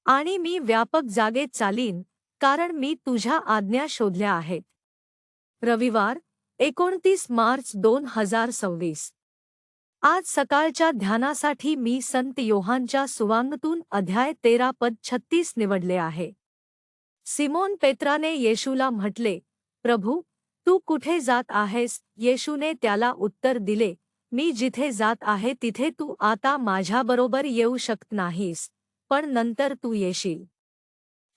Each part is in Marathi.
आणि मी व्यापक जागेत चालीन, कारण मी तुझ्या आज्ञा शोधल्या आहेत. रविवार 29 मार्च 2026. आज सकाळच्या ध्यानासाठी मी संत योहानच्या सुवांगतून अध्याय 13 पद 36 निवडले आहे. सिमोन पेत्राने येशूला म्हटले, प्रभू, तू कुठे जात आहेस? येशूने त्याला उत्तर दिले, मी जिथे जात आहे तिथे तू आता माझ्याबरोबर येऊ शकत नाहीस, पण नंतर तू येशील.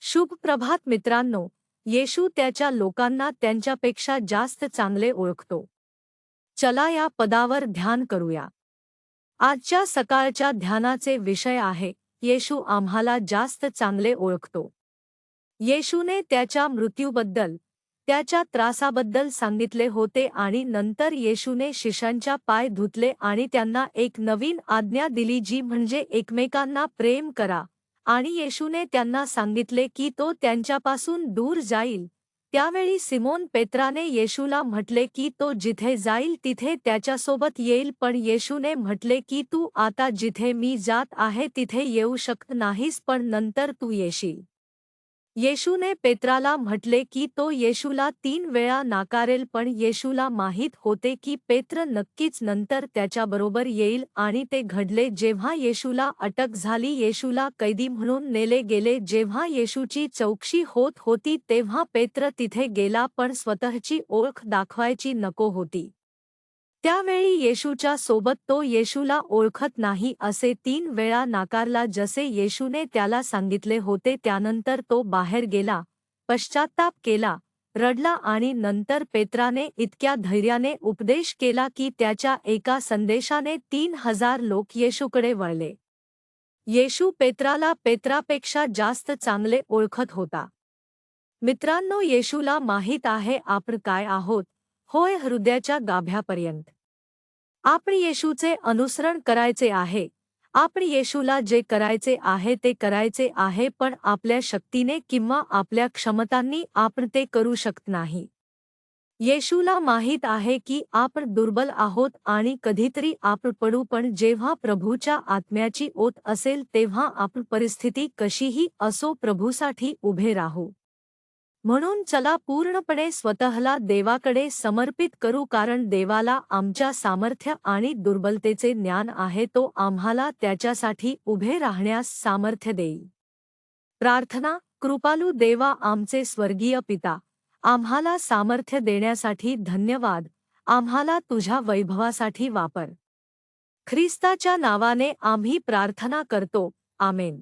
शुभ प्रभात मित्रांनो. येशू त्याच्या लोकांना त्यांच्यापेक्षा जास्त चांगले ओळखतो. चला या पदावर ध्यान करूया. आजच्या सकाळच्या ध्यानाचे विषय आहे, येशू आम्हाला जास्त चांगले ओळखतो. येशूने त्याच्या मृत्यूबद्दल, त्याच्या त्रासाबद्दल सांगितले होते आणि नंतर येशूने शिष्यांच्या पाय धुतले आणि त्यांना एक नवीन आज्ञा दिली जी म्हणजे एकमेकांना प्रेम करा. आणि येशूने त्यांना सांगितले की तो त्यांच्यापासून दूर जाईल. त्यावेळी सिमोन पेत्राने येशूला म्हटले की तो जिथे जाईल तिथे त्याच्यासोबत येईल, पण येशूने म्हटले की तू आता जिथे मी जात आहे तिथे येऊ शकत नाहीस, पण नंतर तू येशील. येशूने पेत्राला म्हटले की तो येशूला 3 वेळा नाकारेल, पण येशूला माहीत होते की पेत्र नक्कीच नंतर त्याच्याबरोबर येईल आणि ते घडले. जेव्हा येशूला अटक झाली, येशूला कैदी म्हणून नेले गेले. जेव्हा येशूची चौकशी होत होती तेव्हा पेत्र तिथे गेला, पण स्वतःची ओळख दाखवायची नको होती. त्यावेळी येशूच्या सोबत तो येशूला ओळखत नाही असे 3 वेळा नाकारला, जसे येशूने त्याला सांगितले होते. त्यानंतर तो बाहेर गेला, पश्चात्ताप केला, रडला आणि नंतर पेत्राने इतक्या धैर्याने उपदेश केला की त्याच्या एका संदेशाने 3000 लोक येशूकडे वळले. येशू पेत्राला पेत्रापेक्षा जास्त चांगले ओळखत होता. मित्रांनो, येशूला माहीत आहे आपण काय आहोत, होय, हृदयाच्या गाभ्यापर्यंत. आपण येशूचे अनुसरण करायचे आहे. आपण येशूला जे करायचे आहे ते करायचे आहे, पण आपल्या शक्तीने किंवा आपल्या क्षमतांनी आपण ते करू शकत नाही. येशूला माहीत आहे की आपण दुर्बल आहोत आणि कधीतरी आपण पडू, पण जेव्हा प्रभूच्या आत्म्याची ओत असेल तेव्हा आपण परिस्थिती कशीही असो प्रभूसाठी उभे राहू. म्हणून चला पूर्णपणे स्वतःला देवाकडे समर्पित करू, कारण देवाला आमच्या सामर्थ्य आणि दुर्बलतेचे ज्ञान आहे. तो आम्हाला त्याच्यासाठी उभे राहण्यास सामर्थ्य देईल. प्रार्थना. कृपालू देवा, आमचे स्वर्गीय पिता, आम्हाला सामर्थ्य देण्यासाठी धन्यवाद. आम्हाला तुझ्या वैभवासाठी वापर. ख्रिस्ताच्या नावाने आम्ही प्रार्थना करतो. आमेन.